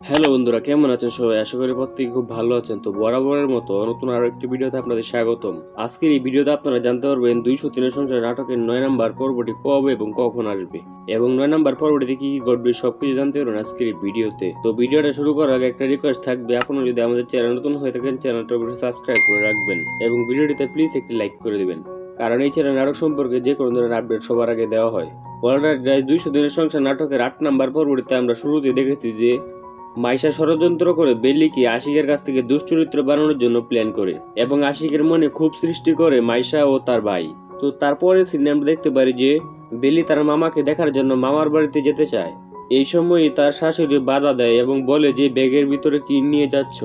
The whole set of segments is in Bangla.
হ্যালো বন্ধুরা, কেমন আছেন সবাই? আশা করি প্রত্যেকে খুব ভালো আছেন। তো বরাবরের মতো নতুন আরো একটি ভিডিওতে আপনাদের স্বাগতম। আজকের এই ভিডিওতে আপনারা জানতে পারবেন 203 সংখ্যার নাটকের 9 নাম্বার পর্বটি কবে এবং কখন আসবে এবং 9 নাম্বার পর্বটিতে কি কি ঘটবে সবকিছু জানতে পারবেন আজকের এই ভিডিওতে। তো ভিডিওটা শুরু করার আগে একটা রিকোয়েস্ট থাকবে, আপনারা যদি আমাদের চ্যানেল নতুন হয়ে থাকেন চ্যানেলটা অবশ্যই সাবস্ক্রাইব করে রাখবেন এবং ভিডিওটিতে প্লিজ একটি লাইক করে দিবেন, কারণ এই চ্যানেল নাটক সম্পর্কে যে কোনো ধরনের আপডেট সবার আগে দেওয়া হয়। অলরাইট গাইস, 203 সংখ্যার নাটকের 8 নাম্বার পর্বটিতে আমরা শুরুতে দেখেছি যে মাইশা ষড়যন্ত্র করে বেলিকে আশিকের কাছ থেকে দুশ্চরিত্র বানানোর জন্য প্ল্যান করে এবং আশিকের মনে ক্ষোভ সৃষ্টি করে মাইশা ও তার ভাই। তো তারপরে সিনে আমরা দেখতে পারি যে বেলি তার মামাকে দেখার জন্য মামার বাড়িতে যেতে চায়। এই সময়ই তার শাশুড়ি বাধা দেয় এবং বলে যে ব্যাগের ভিতরে কি নিয়ে যাচ্ছ।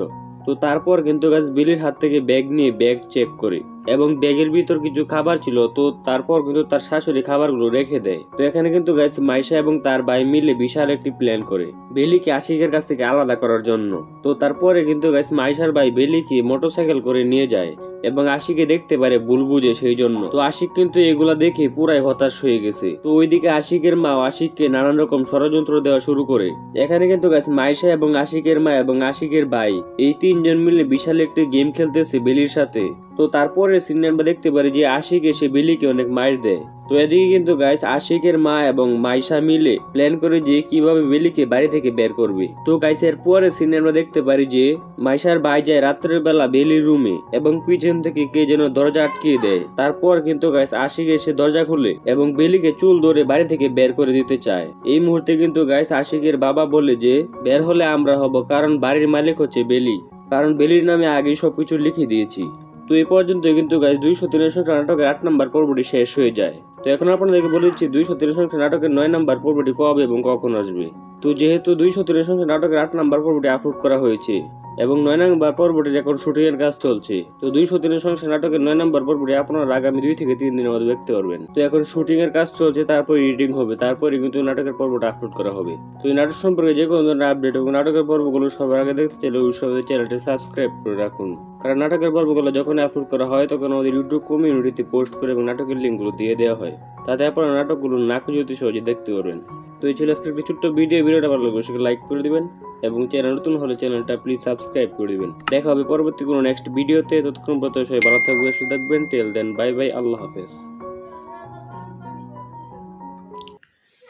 তো তারপর কিন্তু গাছ বেলির হাত থেকে ব্যাগ নিয়ে ব্যাগ চেক করে এবং ব্যাগের ভিতর কিছু খাবার ছিল। তো তারপর কিন্তু তার শাশুড়ি খাবারগুলো রেখে দেয়। তো এখানে কিন্তু গাইস মাইশা এবং তার ভাই মিলে বিশাল একটি প্ল্যান করে বেলিকে আশিকের কাছ থেকে আলাদা করার জন্য। তো তারপরে কিন্তু গাইস মাইশার ভাই বেলিকে মোটরসাইকেল করে নিয়ে যায় এবং আশিকে দেখতে পারে ভুল বুঝে, সেই জন্য তো আশিক কিন্তু এগুলা দেখে পুরাই হতাশ হয়ে গেছে। তো ওইদিকে আশিকের মা আশিককে নানান রকম ষড়যন্ত্র দেওয়া শুরু করে। এখানে কিন্তু গাইস মাইশা এবং আশিকের মা এবং আশিকের ভাই এই তিনজন মিলে বিশাল একটি গেম খেলতেছে বেলির সাথে। তো তারপরে সিনে আমরা দেখতে পারি যে আশিক এসে বেলিকে অনেক মার দেয়। তো এদিকে কিন্তু গাইস আশিকের মা এবং মাইশা মিলে প্ল্যান করে যে কিভাবে বেলিকে বাড়ি থেকে বের করবে। তো গাইস এর পরে সিনে আমরা দেখতে পারি যে মাইশার ভাই যায় রাত্রের বেলা বেলির রুমে এবং পিছন থেকে কে যেন দরজা আটকিয়ে দেয়। তারপর কিন্তু গাইস আশিক এসে দরজা খুলে এবং বেলিকে চুল ধরে বাড়ি থেকে বের করে দিতে চায়। এই মুহূর্তে কিন্তু গাইস আশিকের বাবা বলে যে বের হলে আমরা হব, কারণ বাড়ির মালিক হচ্ছে বেলি, কারণ বেলির নামে আগেই সবকিছু লিখে দিয়েছি। তো এই পর্যন্ত কিন্তু গাইস 203 সংখ্যা নাটকের 8 নাম্বার পর্বটি শেষ হয়ে যায়। তো এখন আপনাদেরকে বলে দিচ্ছি 203 সংখ্যা নাটকের 9 নাম্বার পর্বটি কবে এবং কখন আসবে। তো যেহেতু 203 সংখ্যা নাটকের 8 নাম্বার পর্বটি আপলোড করা হয়েছে এবং 9 নাম্বার পর্বটির এখন শুটিং এর কাজ চলছে, তো 203 সংখ্যা নাটকের 9 নাম্বার পর্বটি আপনারা আগামী 2 থেকে 3 দিনের মধ্যে দেখতে পারবেন। তো এখন শুটিং এর কাজ চলছে, তারপর এডিটিং হবে, তারপরে কিন্তু নাটকের পর্বটা আপলোড করা হবে। তো এই নাটক সম্পর্কে যে কোনো ধরনের আপডেট এবং নাটকের পর্বগুলো সবার আগে দেখতে চাইলে অবশ্যই চ্যানেলটি সাবস্ক্রাইব করে রাখুন, কারণ নাটকের পর্বগুলো যখন আপলোড করা হয় তখন আমাদের ইউটিউব কমিউনিটিতে পোস্ট করে এবং নাটকের লিঙ্কগুলো দিয়ে দেওয়া হয়, তাতে আপনারা নাটকগুলো না খুঁজে অতি সহজে দেখতে পারবেন। তো এই ছিল আজকে একটি ছোট্ট ভিডিওটা ভালো লাগবে সেটা লাইক করে দিবেন এবং চ্যানেল নতুন হলে চ্যানেলটা প্লিজ সাবস্ক্রাইব করে দিবেন। দেখা হবে পরবর্তী কোনো নেক্সট ভিডিওতে। ততক্ষণ পর্যন্ত সবাই ভালো থাকবেন, সুস্থ থাকবেন। টেল দেন, বাই বাই, আল্লাহ হাফেজ।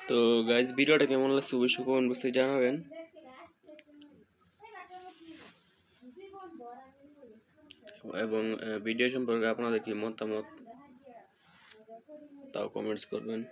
তো গাইস, ভিডিওটা কেমন লাগছে অবশ্যই কমেন্ট বক্সে জানাবেন এবং ভিডিও সম্পর্কে আপনাদের কি মতামত তাও কমেন্টস করবেন।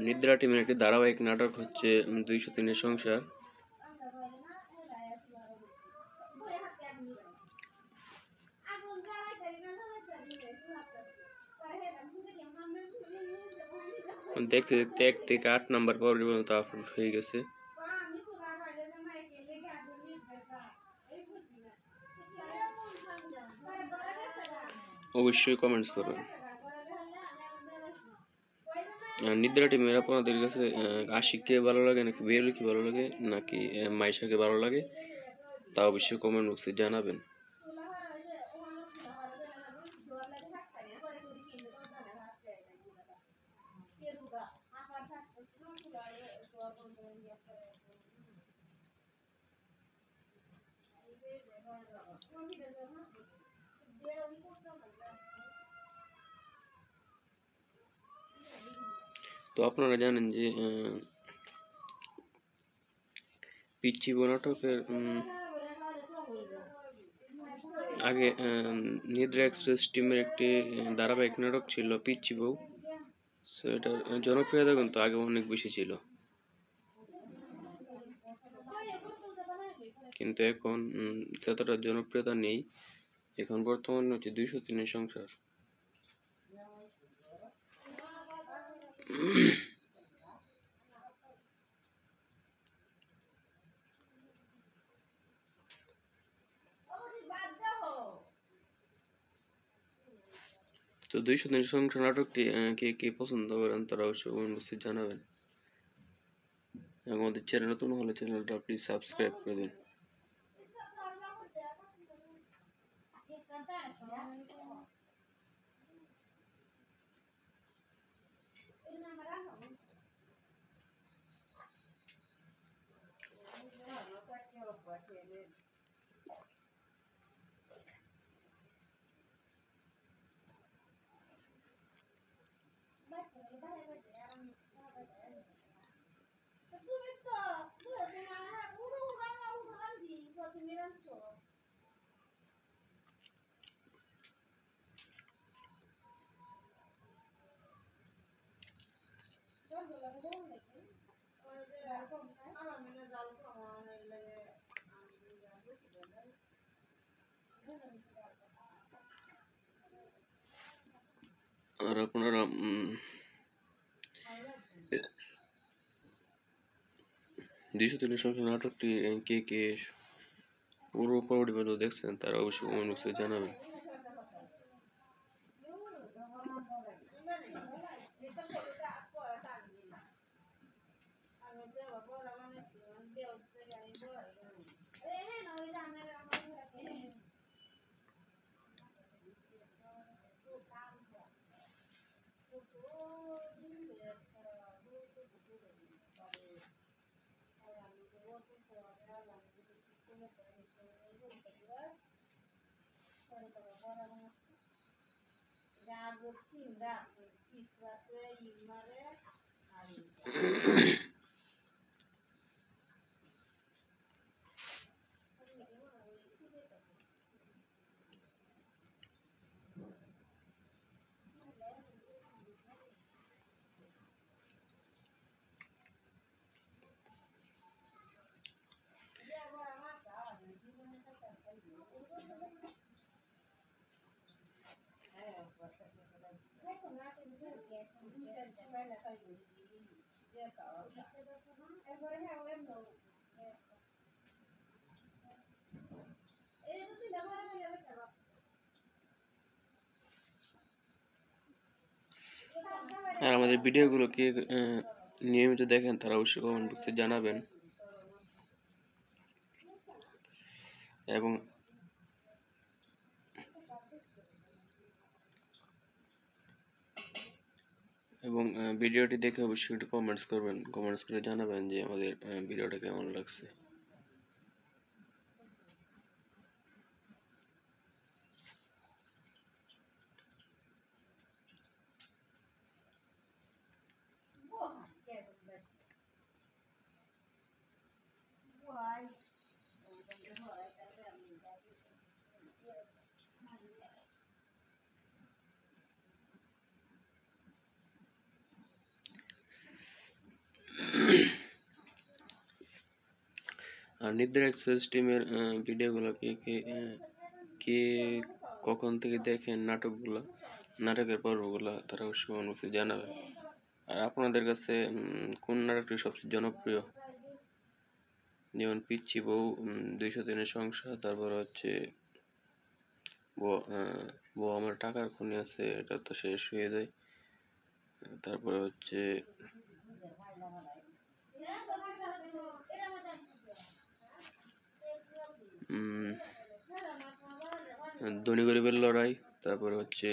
নিদ্রা টিমের একটি ধারাবাহিক নাটক হচ্ছে 203 সংসার। দেখতে দেখতে 1 থেকে 8 নাম্বার পর্যন্ত আপলোড হয়ে গেছে। অবশ্যই কমেন্টস করবেন। নিদ্রা টিমের আপনাদের কাছে আশিককে ভালো লাগে নাকি বেরুলকে ভালো লাগে নাকি মাইশাকে ভালো লাগে তা অবশ্যই কমেন্ট বক্সে জানাবেন। তো আপনারা জানেন যে পিচ্চি বউ নাটকের আগে নিদ্রা এক্সপ্রেস টিমের একটি ধারাবাহিক নাটক ছিল পিচ্চি বউ। সো এটার জনপ্রিয়তা কিন্তু আগে অনেক বেশি ছিল, কিন্তু এখন ততটা জনপ্রিয়তা নেই। এখন বর্তমানে হচ্ছে 203 সংসার। তো 203 সংসার নাটকটি কে কে পছন্দ করেন তারা অবশ্যই কমেন্ট বক্সে জানাবেন আমাদের চ্যানেল নতুন হলে চ্যানেলটা প্লিজ সাবস্ক্রাইব করে দিন। আর আপনারা 203 সংখ্যা নাটকটি কে কে পুরো পর্বটি পর্যন্ত দেখছেন তারা অবশ্যই কমেন্ট বক্সে জানাবেন। আর আমাদের ভিডিওগুলো কে নিয়মিত দেখেন তারা অবশ্যই কমেন্ট বক্সে জানাবেন। এবং ভিডিওটি দেখে অবশ্যই একটু কমেন্টস করবেন, কমেন্টস করে জানাবেন যে আমাদের ভিডিওটা কেমন লাগছে। আর নিদ্রা এক্সপ্রেস টিমের ভিডিওগুলো কে কখন থেকে দেখেন নাটকের পর্বগুলো তারা অবশ্যই কমেন্ট বক্সে জানাবেন। আর আপনাদের কাছে কোন নাটকটি সবচেয়ে জনপ্রিয়? যেমন পিচ্চি বউ, 203 সংসার, তারপর হচ্ছে বউ আমার টাকার খনি আছে, এটা তো শেষ হয়ে যায়। তারপরে হচ্ছে ধনী গরিবের লড়াই, তারপরে হচ্ছে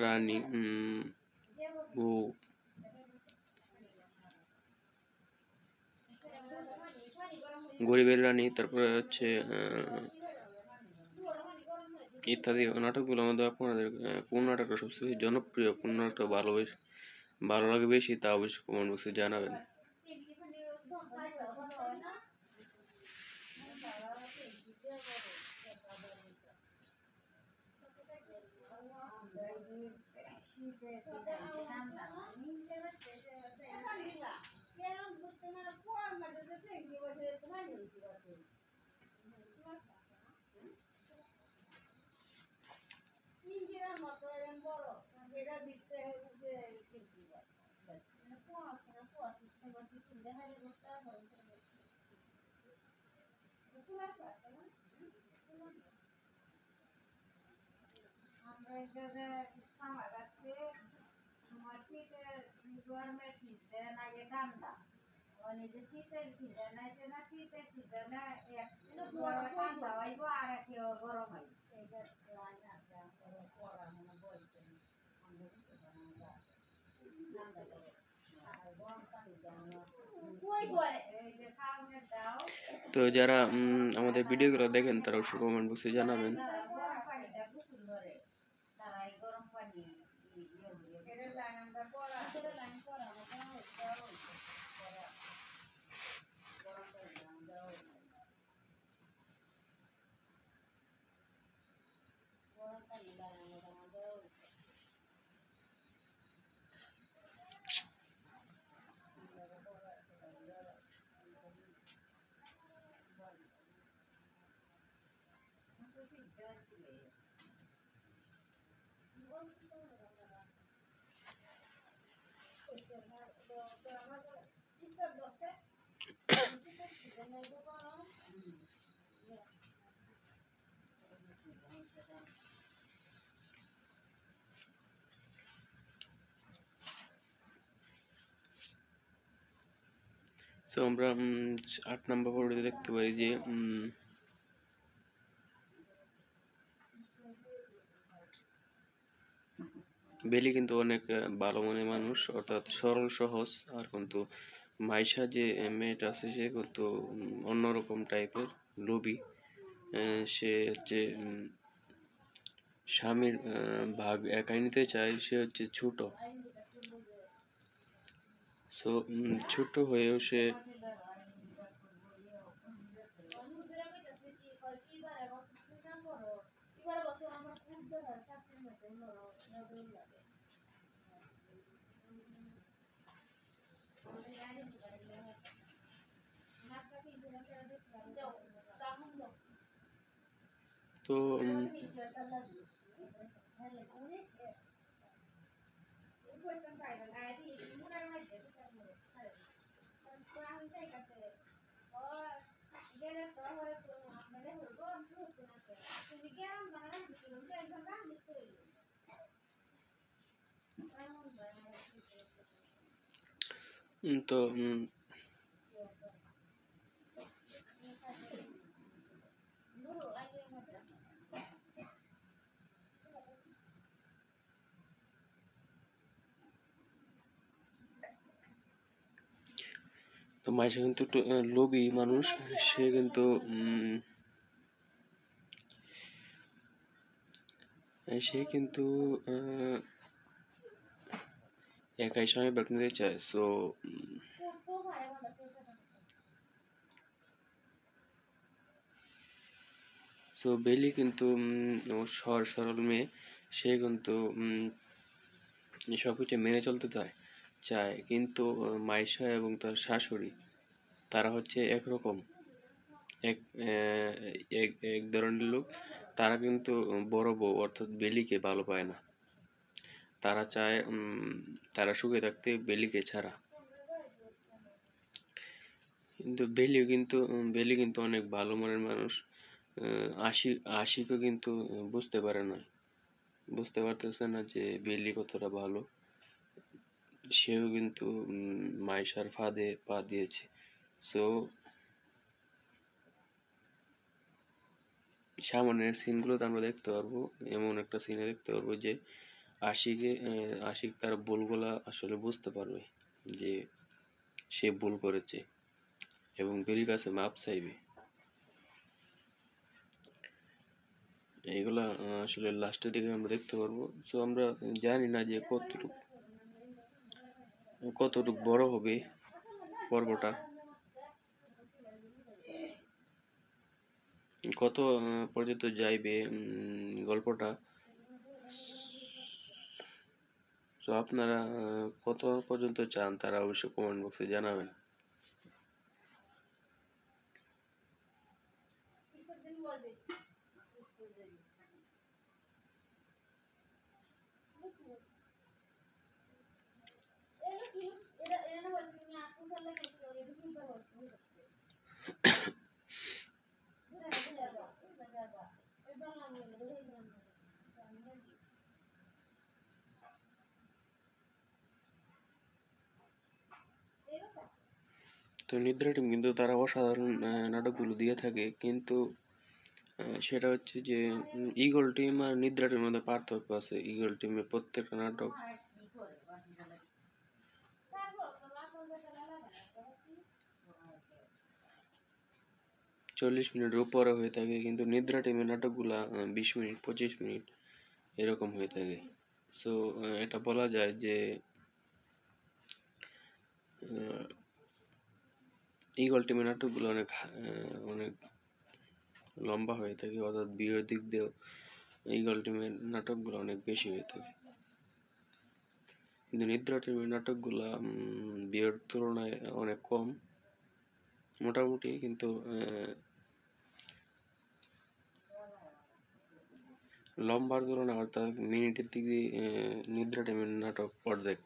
রানী, বউ, গরিবের রানী, তারপরে হচ্ছে ইত্যাদি নাটকগুলোর মধ্যে আপনাদের কোন নাটকটা সবচেয়ে জনপ্রিয়, কোন নাটকটা ভালো লাগে বেশি তা অবশ্যই কমেন্ট বক্সে জানাবেন। তো যারা আমাদের ভিডিওগুলো দেখেন তারা অবশ্যই কমেন্ট বক্সে জানাবেন। সো আমরা 8 নম্বর পর্বে দেখতে পারি যে বেলি কিন্তু অনেক ভালো মনের মানুষ, অর্থাৎ সরল সহজ। আর কিন্তু মাইশা যে মেয়েটা আছে সে কিন্তু অন্যরকম টাইপের লোভী। সে হচ্ছে স্বামীর ভাগ একাই নিতে চায়। সে হচ্ছে ছোট, সো ছোট হয়েও সে তো তো তো মাইশা কিন্তু একটু লোভী মানুষ। সে কিন্তু একাই স্বামী ভাগ নিতে চায়। সো বেলি কিন্তু সরল মেয়ে। সে কিন্তু সবকিছু মেনে চলতে চায়, কিন্তু মাইশা এবং তার শাশুড়ি তারা হচ্ছে একরকম, এক এক ধরনের লোক। তারা কিন্তু বড় বউ অর্থাৎ বেলিকে ভালো পায় না। তারা চায় তারা সুখে থাকতে বেলিকে ছাড়া। কিন্তু বেলি কিন্তু অনেক ভালো মনের মানুষ। আশিকও কিন্তু বুঝতে পারতেছে না যে বেলি কতটা ভালো। সেও কিন্তু মাইশার ফাঁদে পা দিয়েছে। সো সামনের সিনগুলোতে আমরা দেখতে পারবো, এমন একটা সিনে দেখতে পারবো যে আশিক তার ভুলগুলা আসলে বুঝতে পারবে যে সে ভুল করেছে এবং বেলির কাছে মাপ চাইবে। এইগুলা আসলে লাস্টের দিকে আমরা দেখতে পারবো। সো আমরা জানি না যে কতটুক বড় হবে পর্বটা, কত পর্যন্ত যাইবে গল্পটা। তো আপনারা কত পর্যন্ত চান তারা অবশ্যই কমেন্ট বক্সে জানাবেন। তো নিদ্রা টিম কিন্তু তারা অসাধারণ নাটকগুলো দিয়ে থাকে, কিন্তু সেটা হচ্ছে যে ঈগল টিম আর নিদ্রা টিমের মধ্যে পার্থক্য আছে। ঈগল টিমে প্রত্যেকটা নাটক 40 মিনিটের উপরে হয়ে থাকে, কিন্তু নিদ্রা টিমের নাটকগুলা 20 মিনিট 25 মিনিট এরকম হয়ে থাকে। সো এটা বলা যায় যে ঈগল টিমের নাটকগুলো অনেক লম্বা হয়ে থাকে, অর্থাৎ ভিউয়ের দিক দিয়েও ঈগল টিমের নাটকগুলো অনেক বেশি হয়ে থাকে। কিন্তু নিদ্রা টিমের নাটকগুলা ভিউয়ের তুলনায় অনেক কম মোটামুটি, কিন্তু লম্বার তুলনায় অর্থাৎ মিনিটের দিক দিয়ে নিদ্রা টিমের নাটক অর্ধেক।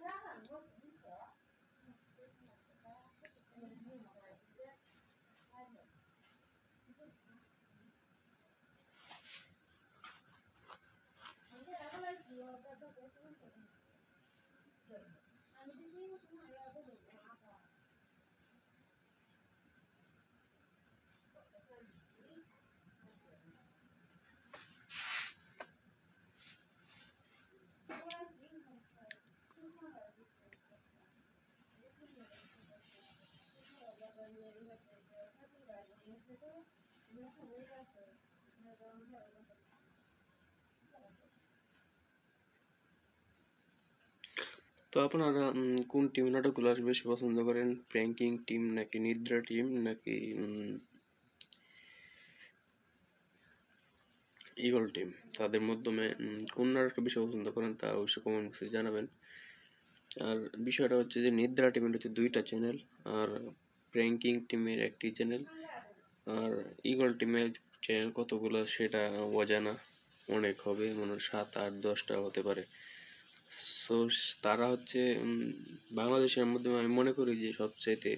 তো আপনারা কোন টিম নাটকগুলো বেশি পছন্দ করেন? প্র্যাঙ্কিং টিম নাকি নিদ্রা টিম নাকি ঈগল টিম? তাদের মাধ্যমে কোন নাটকটা বেশি পছন্দ করেন তা অবশ্যই কমেন্ট বক্সে জানাবেন। আর বিষয়টা হচ্ছে যে নিদ্রা টিমের হচ্ছে 2টা চ্যানেল, আর প্র্যাঙ্কিং টিমের একটি চ্যানেল, আর ঈগল টিমের চ্যানেল কতগুলো সেটা অজানা, অনেক হবে, মনে হয় 7, 8, 10টা হতে পারে। সো তারা হচ্ছে বাংলাদেশের মধ্যে আমি মনে করি যে সবচাইতে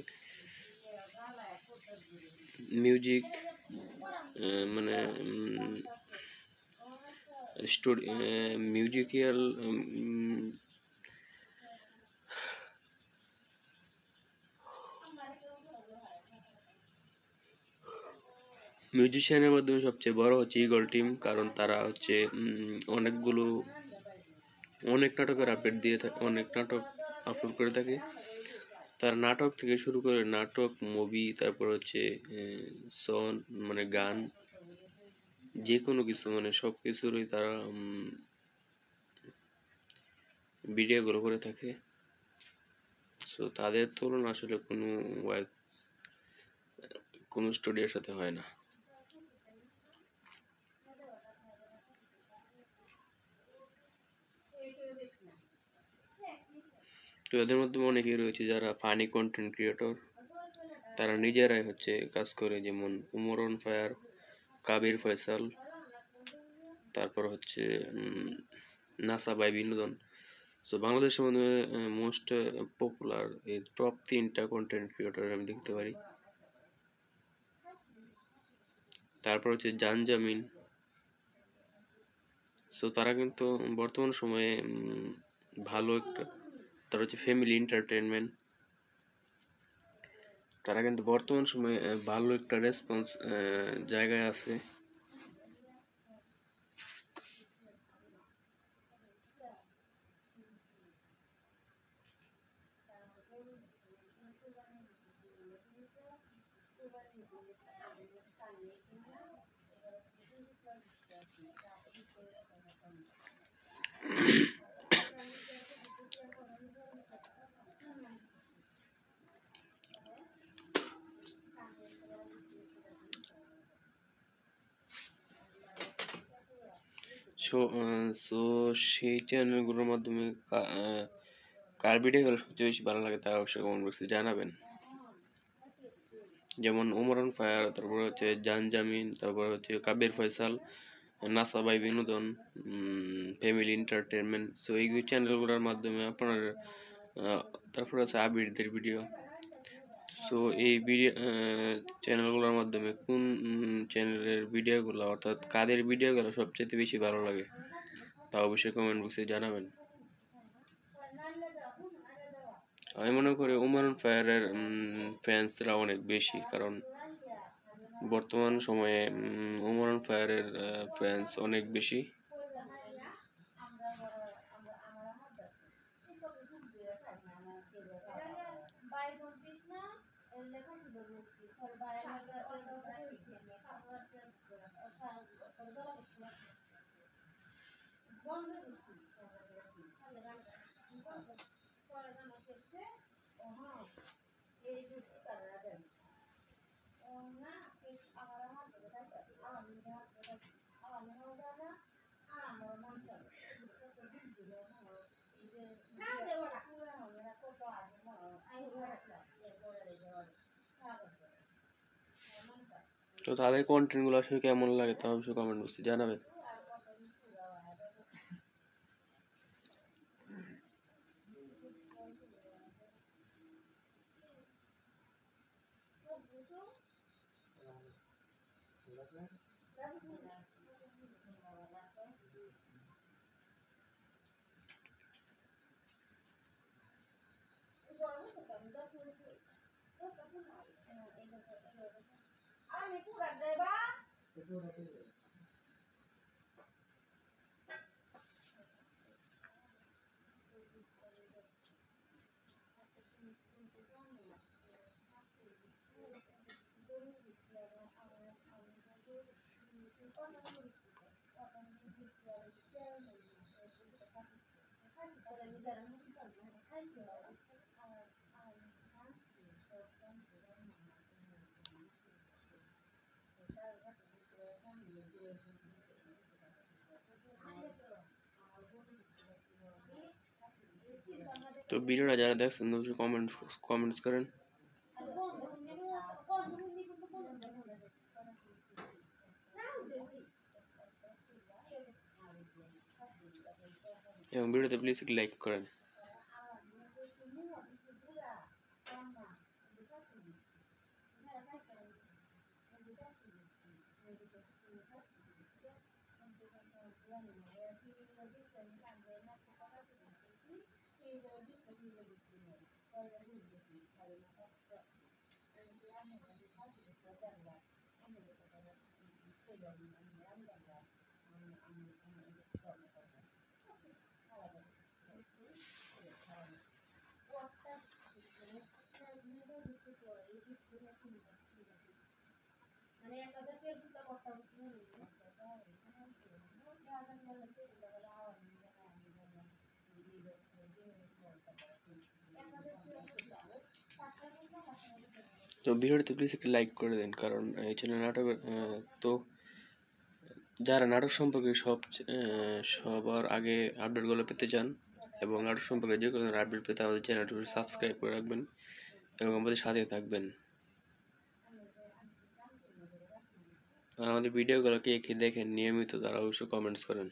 মিউজিক মানে মিউজিক্যাল মিউজিশিয়ানের মাধ্যমে সবচেয়ে বড় হচ্ছে ঈগল টিম, কারণ তারা হচ্ছে অনেক নাটকের আপডেট দিয়ে থাকে, অনেক নাটক আপলোড করে থাকে। তার নাটক থেকে শুরু করে নাটক, মুভি, তারপর হচ্ছে সং মানে গান, যে কোনো কিছু মানে সব কিছুরই তারা ভিডিওগুলো করে থাকে। সো তাদের তুলনা আসলে কোনো স্টুডিওর সাথে হয় না। তো এদের মধ্যে অনেকেই রয়েছে যারা ফানি কন্টেন্ট ক্রিয়েটর, তারা নিজেরাই হচ্ছে কাজ করে, যেমন উমর অন ফায়ার, কাবির ফয়সাল, তারপর হচ্ছে নাসা বাই বিনোদন। সো বাংলাদেশের মধ্যে মোস্ট পপুলার এই টপ 3টা কন্টেন্ট ক্রিয়েটর আমি দেখতে পারি। তারপর হচ্ছে জানজামিন। সো তারা কিন্তু বর্তমান সময়ে ভালো একটা, তারা হচ্ছে ফ্যামিলি এন্টারটেনমেন্ট, তারা কিন্তু বর্তমান সময়ে ভালো একটা রেসপন্স জায়গায় আছে। সো সেই চ্যানেলগুলোর মাধ্যমে কার ভিডিওগুলো সবচেয়ে বেশি ভালো লাগে তা অবশ্যই কমেন্ট বক্সে জানাবেন। যেমন উমর অন ফায়ার, তারপর হচ্ছে জানজামিন, তারপর হচ্ছে কাবির ফয়সাল, নাসা বাই বিনোদন, ফ্যামিলি এন্টারটেনমেন্ট। সো এই চ্যানেলগুলোর মাধ্যমে আপনার তারপর আছে আবিরদের ভিডিও। সো এই ভিডিও চ্যানেলগুলোর মাধ্যমে কোন চ্যানেলের ভিডিওগুলো, অর্থাৎ কাদের ভিডিওগুলো সবচেয়ে বেশি ভালো লাগে তা অবশ্যই কমেন্ট বক্সে জানাবেন। আমি মনে করি ওমান ফায়ারের ফ্যান্সরা অনেক বেশি, কারণ বর্তমান সময়ে ওমান ফায়ারের ফ্যান্স অনেক বেশি। তো তাদের কন্টেন্টগুলো আসলে কেমন লাগে তা অবশ্যই কমেন্ট বক্সে জানাবেন। তো ভিডিওটা যারা দেখছেন অবশ্যই কমেন্টস করেন। এবং ভিডিওতে প্লিজ একটি লাইক করেন। তো ভিডিওতে প্লিজ একটি লাইক করে দিন, কারণ এই চ্যানেল নাটকের তো যারা নাটক সম্পর্কে সবার আগে আপডেটগুলো পেতে চান এবং নাটক সম্পর্কে যে কোনো আপডেট পেতে আমাদের চ্যানেলটি সাবস্ক্রাইব করে রাখবেন এবং আমাদের সাথে থাকবেন। আর আমাদের ভিডিওগুলো কে কে দেখেন নিয়মিত তারা অবশ্যই কমেন্টস করেন।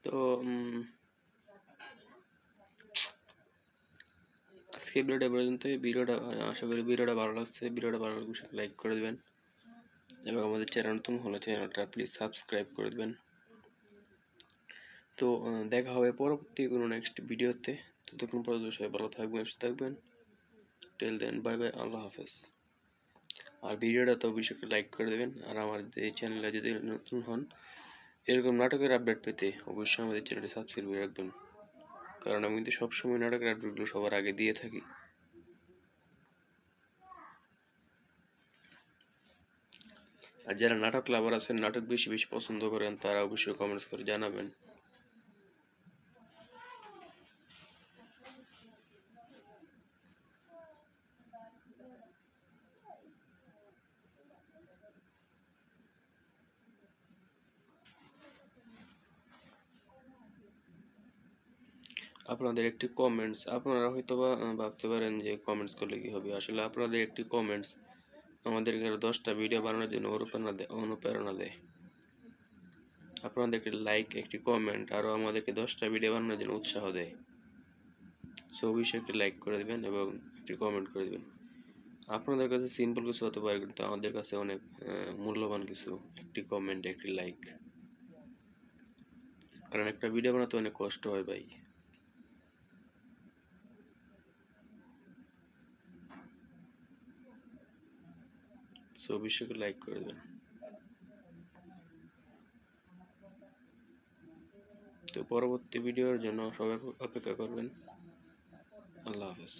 তো তো আজকে ভিডিওটা পর্যন্ত। ভিডিওটা আশা করি ভিডিওটা ভালো লাগছে। ভিডিওটা ভালো লাগলে লাইক করে দেবেন এবং আমাদের চ্যানেল নতুন হলে চ্যানেলটা প্লিজ সাবস্ক্রাইব করে দেবেন। তো দেখা হবে পরবর্তী কোনো নেক্সট ভিডিওতে। ততক্ষণ পর্যন্ত সবাই ভালো থাকবেন, সুস্থ থাকবেন। টিল দেন বাই বাই, আল্লাহ হাফেজ। আর ভিডিওটা তো অবশ্যই লাইক করে দেবেন। আর আমার এই চ্যানেলে যদি নতুন হন এরকম নাটকের আপডেট পেতে অবশ্যই আমাদের চ্যানেলটি সাবস্ক্রাইব করে রাখবেন, কারণ আমি কিন্তু সবসময় নাটকের আপডেটগুলো সবার আগে দিয়ে থাকি। আর যারা নাটক লাভার আছেন, নাটক বেশি বেশি পছন্দ করেন, তারা অবশ্যই কমেন্টস করে জানাবেন। আপনাদের একটি কমেন্টস, আপনারা হয়তো বা ভাবতে পারেন যে কমেন্টস করলে কি হবে, আসলে আপনাদের একটি কমেন্টস আমাদেরকে আরো 10টা ভিডিও বানানোর জন্য অনুপ্রেরণা দেয়। আপনাদের একটি লাইক, একটি কমেন্ট আরও আমাদেরকে 10টা ভিডিও বানানোর জন্য উৎসাহ দেয়। সো অবশ্যই একটি লাইক করে দেবেন এবং একটি কমেন্ট করে দেবেন। আপনাদের কাছে সিম্পল কিছু হতে পারে, কিন্তু আমাদের কাছে অনেক মূল্যবান কিছু। একটি কমেন্ট, একটি লাইক, কারণ একটা ভিডিও বানাতে অনেক কষ্ট হয় ভাই। সো অবশ্যই লাইক করে দেবেন। তো পরবর্তী ভিডিওর জন্য সবাই অপেক্ষা করবেন। আল্লাহ হাফেজ।